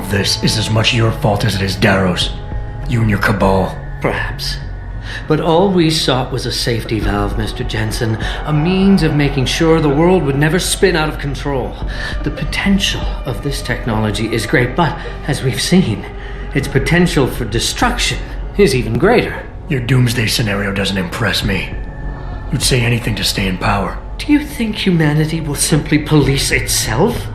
of this is as much your fault as it is Darrow's. You and your cabal. Perhaps. But all we sought was a safety valve, Mr. Jensen. A means of making sure the world would never spin out of control. The potential of this technology is great, but as we've seen, its potential for destruction is even greater. Your doomsday scenario doesn't impress me. You'd say anything to stay in power. Do you think humanity will simply police itself?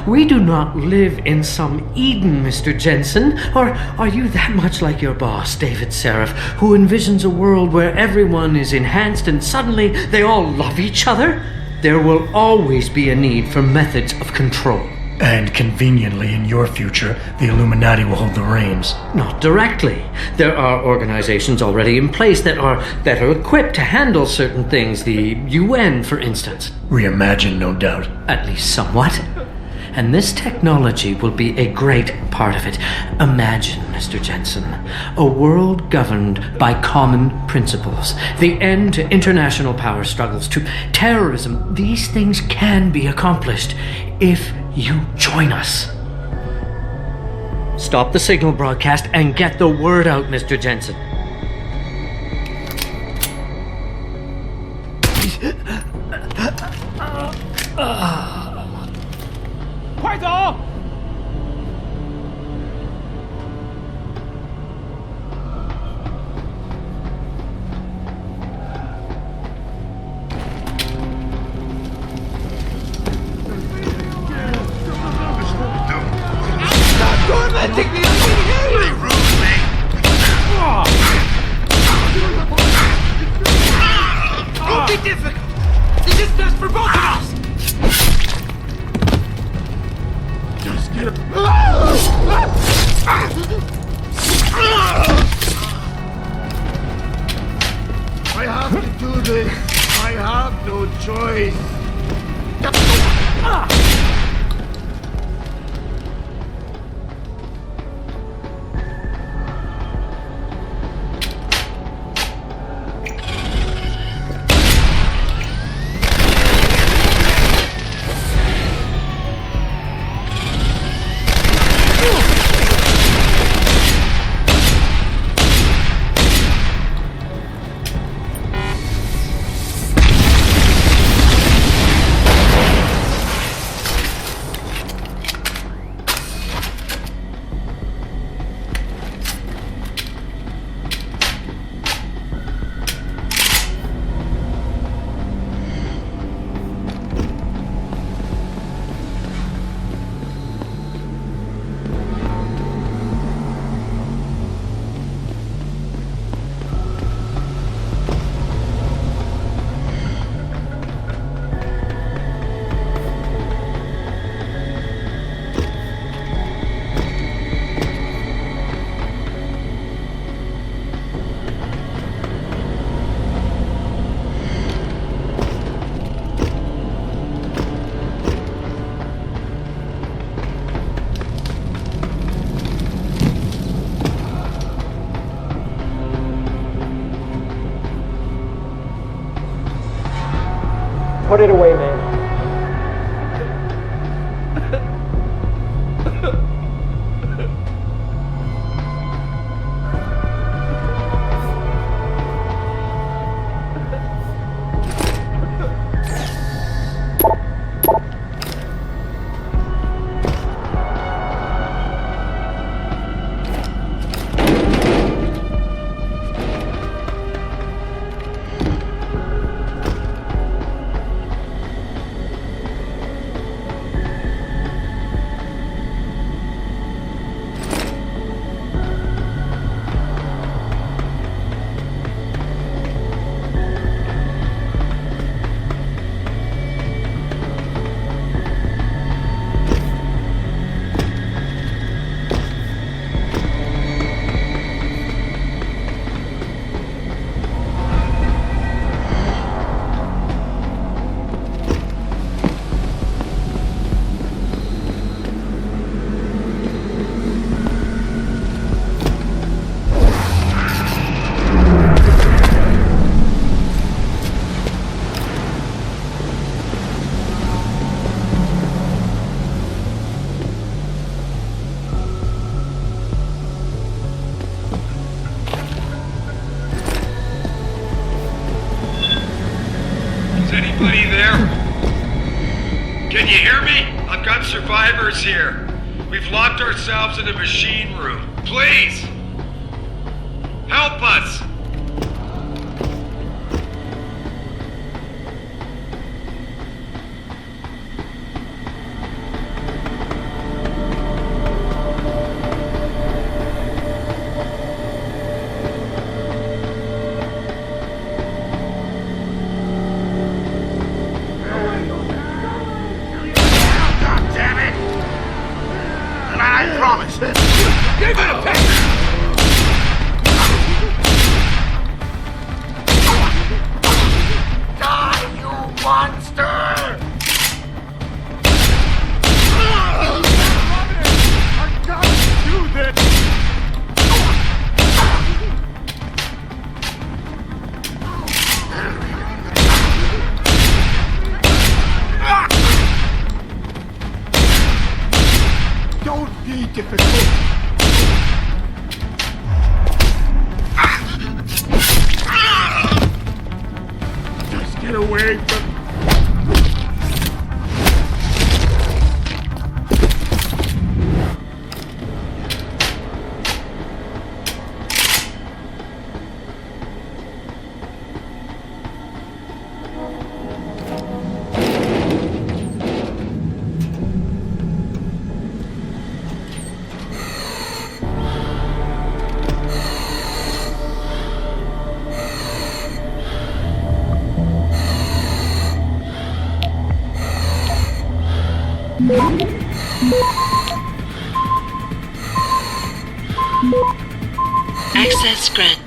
We do not live in some Eden, Mr. Jensen. Or are you that much like your boss, David Seraph, who envisions a world where everyone is enhanced and suddenly they all love each other? There will always be a need for methods of control. And conveniently, in your future, the Illuminati will hold the reins. Not directly. There are organizations already in place that are better equipped to handle certain things. The UN, for instance. Reimagined, no doubt. At least somewhat. And this technology will be a great part of it. Imagine, Mr. Jensen, a world governed by common principles. The end to international power struggles, to terrorism. These things can be accomplished if you join us. Stop the signal broadcast and get the word out, Mr. Jensen. I have to do this. I have no choice. Put it away, man. Can you hear me? I've got survivors here. We've locked ourselves in a machine room. Please! Help us! Access granted.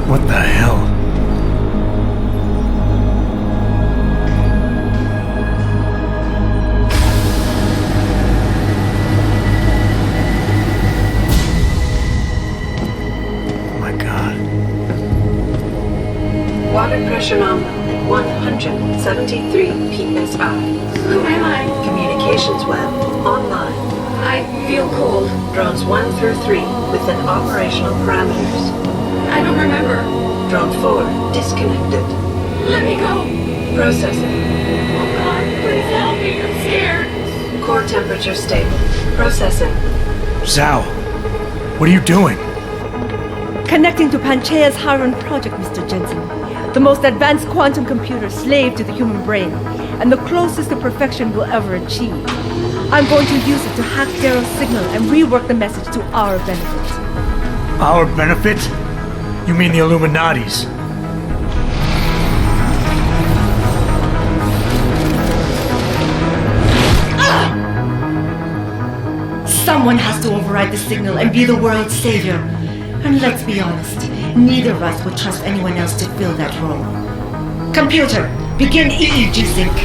What the hell? Oh my God. Water pressure nominal at 173 psi. Who am I? Communications web online. I feel cold. Drones 1 through 3 within operational parameters. I don't remember. Drone 4 disconnected. Let me go. Processing. Oh God, please help me. I'm scared. Core temperature stable. Processing. Zhao, what are you doing? Connecting to Panchaea's Haron project, Mr. Jensen. The most advanced quantum computer slave to the human brain. and the closest to perfection we'll ever achieve. I'm going to use it to hack Darrow's signal and rework the message to our benefit. Our benefit? You mean the Illuminati's? Someone has to override the signal and be the world's savior. And let's be honest, neither of us would trust anyone else to fill that role. Computer, begin EEG sync.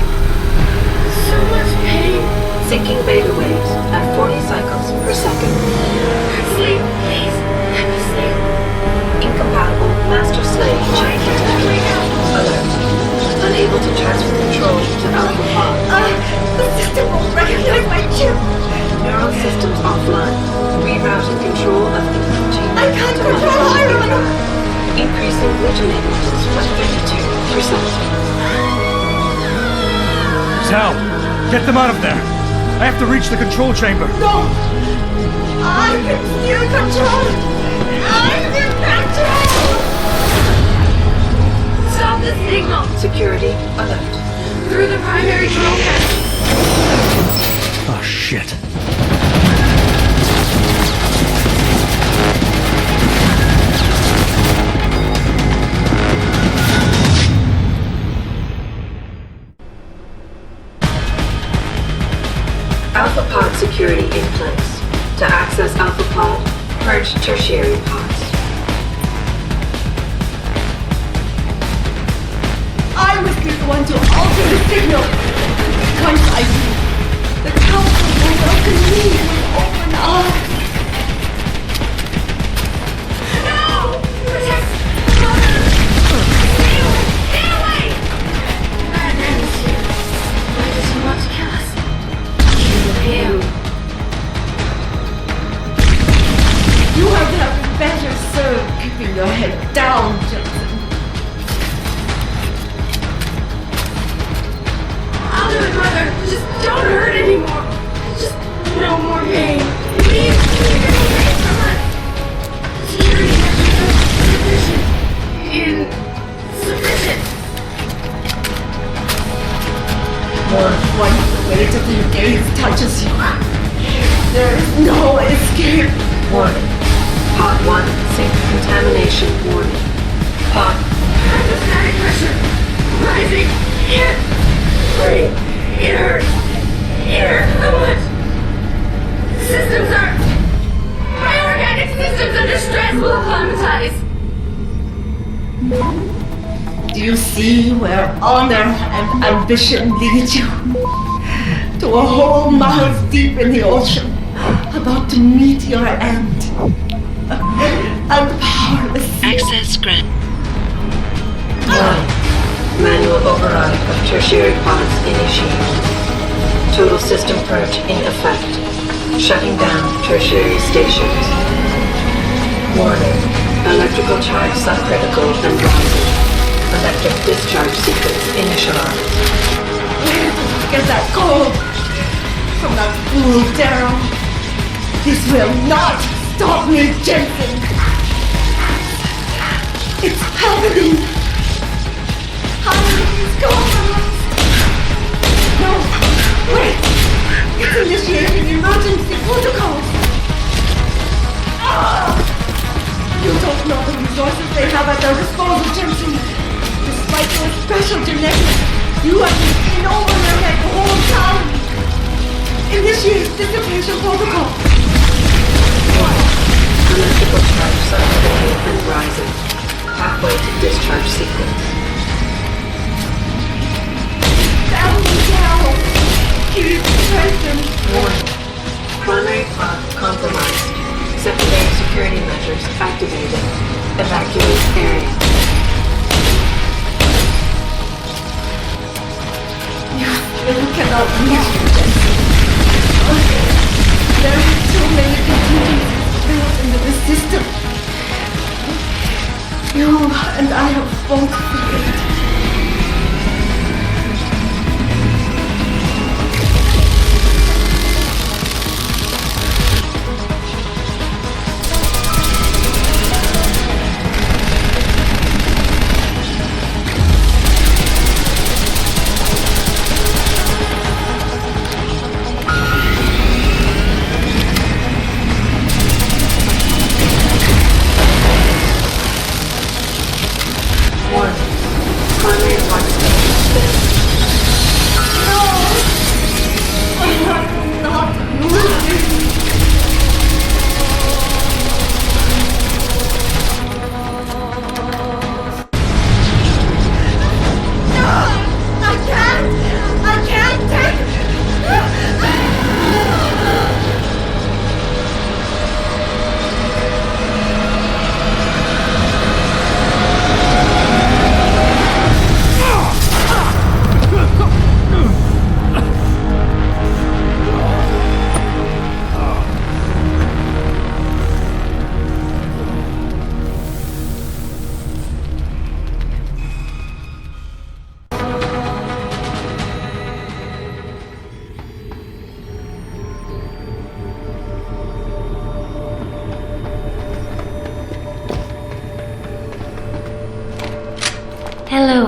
So much pain. Syncing beta waves at 40 cycles per second. Sleep, please. Let me sleep. Incompatible master-slave chain detected. Alert. Unable to transfer control to Alpha Pod. The system won't recognize my chip. Neural systems offline. Rerouting control of energy. I can't control Iron. Increasing originations by 52%. Sal, get them out of there. I have to reach the control chamber. No! I can steal control! I'm in control! Stop the signal. Security alert. Through the primary control panel. Oh, shit. Alpha Pod security in place. To access Alpha Pod, purge tertiary pods. I was the one to alter the signal. Once I do, the council will welcome me with open arms. No! Protect! Stay away! Stay away! Batman is here. Why does he want to kill us? Kill him. You have been better served keeping your head down, Jensen. I'll do it, Mother. Just don't hurt anymore. Just no more pain. Please, keep it away from us. Security measures are insufficient. Once the weight of your gaze touches you, there is no escape. Warning. Pod 1, sync contamination warning. Pod. Hydrostatic pressure rising. It hurts. It hurts so much. Systems are... My organic systems under stress will augmentize. Do you see where honor and ambition lead you? To a hole miles deep in the ocean, about to meet your end. And powerless. Access grant. Manual override of tertiary pods initiated. Total system purge in effect. Shutting down tertiary stations. Warning. Electrical charge subcritical and rising. Electric discharge sequence initialized. Where did you get that gold? From that fool Darrow. This will not stop me, Jensen. It's happening. It's gone. No, wait. It's initiating emergency protocols. You don't know the resources they have at their disposal, Jensen. Despite your special genetics, you have been in over your head the whole time. Initiate dissipation protocol. Electrical charge subcritical and rising. Halfway to discharge sequence. Down. Keep strengthened. Warning. Primary pod compromised. Secondary security measures activated. Evacuate area. You still cannot reach me, Jensen. There are too many contingencies built into the system. You and I have both failed.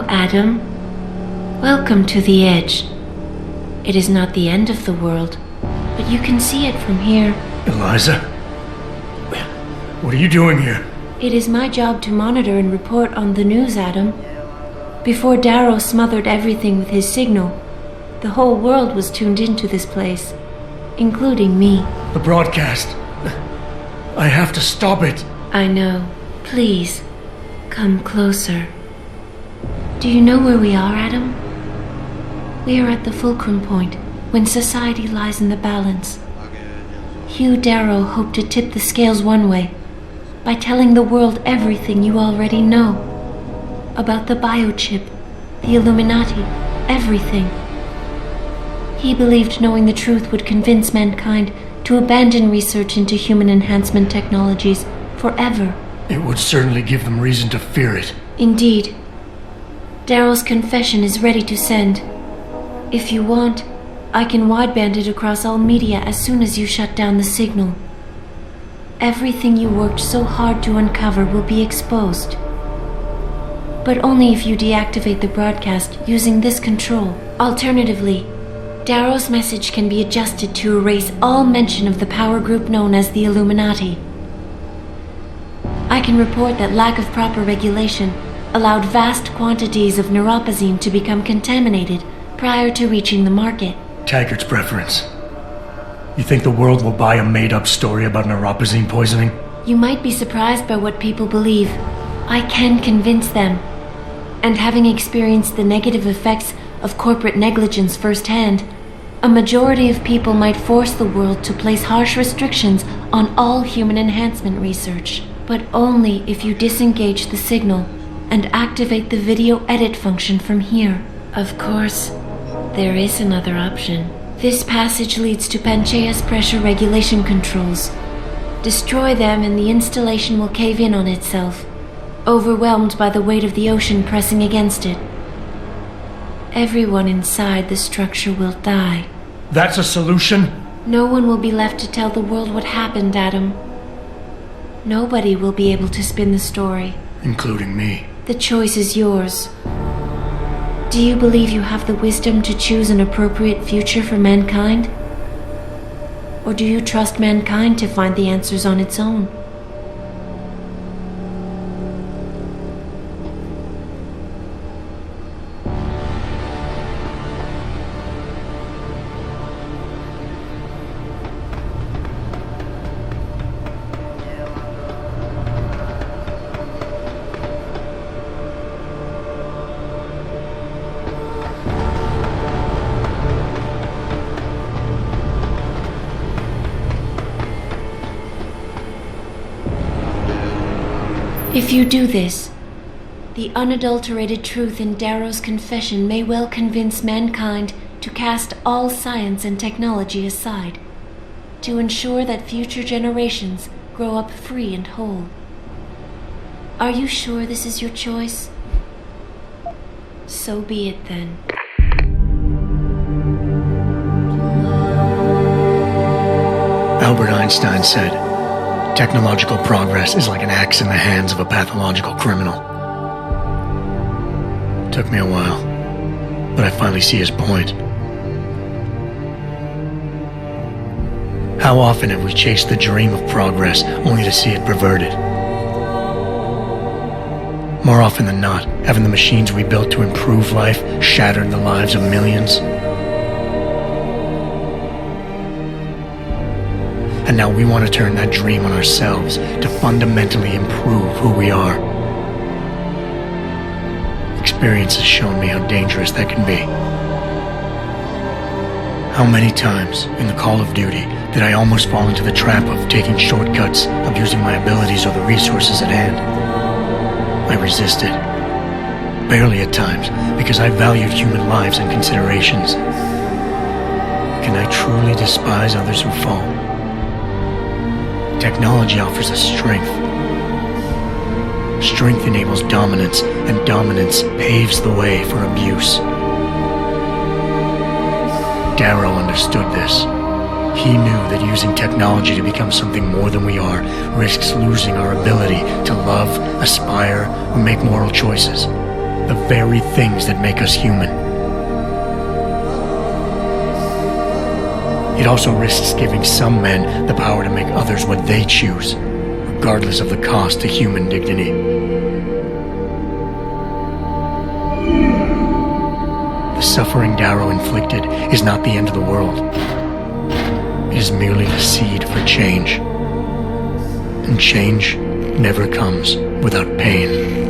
Adam. Welcome to the Edge. It is not the end of the world, but you can see it from here. Eliza? What are you doing here? It is my job to monitor and report on the news, Adam. Before Darrow smothered everything with his signal, the whole world was tuned into this place, including me. The broadcast. I have to stop it. I know. Please, come closer. Do you know where we are, Adam? We are at the fulcrum point, when society lies in the balance. Hugh Darrow hoped to tip the scales one way, by telling the world everything you already know. About the biochip, the Illuminati, everything. He believed knowing the truth would convince mankind to abandon research into human enhancement technologies forever. It would certainly give them reason to fear it. Indeed. Darrow's confession is ready to send. If you want, I can wideband it across all media as soon as you shut down the signal. Everything you worked so hard to uncover will be exposed. But only if you deactivate the broadcast using this control. Alternatively, Darrow's message can be adjusted to erase all mention of the power group known as the Illuminati. I can report that lack of proper regulation allowed vast quantities of neuropozyne to become contaminated prior to reaching the market. Taggart's preference. You think the world will buy a made-up story about neuropozyne poisoning? You might be surprised by what people believe. I can convince them. And having experienced the negative effects of corporate negligence firsthand, a majority of people might force the world to place harsh restrictions on all human enhancement research. But only if you disengage the signal and activate the video edit function from here. Of course, there is another option. This passage leads to Panchaea's pressure regulation controls. Destroy them and the installation will cave in on itself, overwhelmed by the weight of the ocean pressing against it. Everyone inside the structure will die. That's a solution? No one will be left to tell the world what happened, Adam. Nobody will be able to spin the story. Including me. The choice is yours. Do you believe you have the wisdom to choose an appropriate future for mankind? Or do you trust mankind to find the answers on its own? If you do this, the unadulterated truth in Darrow's confession may well convince mankind to cast all science and technology aside, to ensure that future generations grow up free and whole. Are you sure this is your choice? So be it then. Albert Einstein said, technological progress is like an axe in the hands of a pathological criminal. Took me a while, but I finally see his point. How often have we chased the dream of progress only to see it perverted? More often than not, haven't the machines we built to improve life shattered the lives of millions? And now we want to turn that dream on ourselves to fundamentally improve who we are. Experience has shown me how dangerous that can be. How many times in the call of duty did I almost fall into the trap of taking shortcuts, abusing my abilities or the resources at hand? I resisted. Barely at times, because I valued human lives and considerations. Can I truly despise others who fall? Technology offers us strength. Strength enables dominance, and dominance paves the way for abuse. Darrow understood this. He knew that using technology to become something more than we are risks losing our ability to love, aspire, or make moral choices. the very things that make us human. It also risks giving some men the power to make others what they choose, regardless of the cost to human dignity. The suffering Darrow inflicted is not the end of the world. It is merely the seed for change. And change never comes without pain.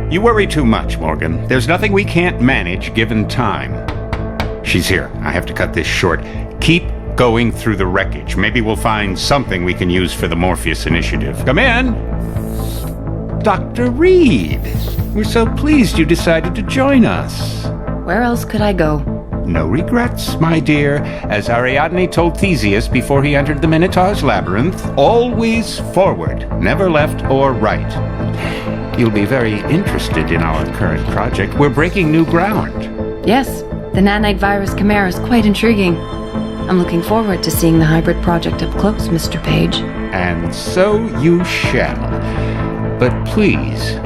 You worry too much, Morgan. There's nothing we can't manage given time. She's here. I have to cut this short. Keep going through the wreckage. Maybe we'll find something we can use for the Morpheus initiative. Come in. Dr. Reed. We're so pleased you decided to join us. Where else could I go? No regrets, my dear. As Ariadne told Theseus before he entered the Minotaur's labyrinth, always forward, never left or right. You'll be very interested in our current project. We're breaking new ground. Yes, the nanite virus chimera is quite intriguing. I'm looking forward to seeing the hybrid project up close, Mr. Page. And so you shall. But please,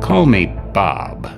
call me Bob.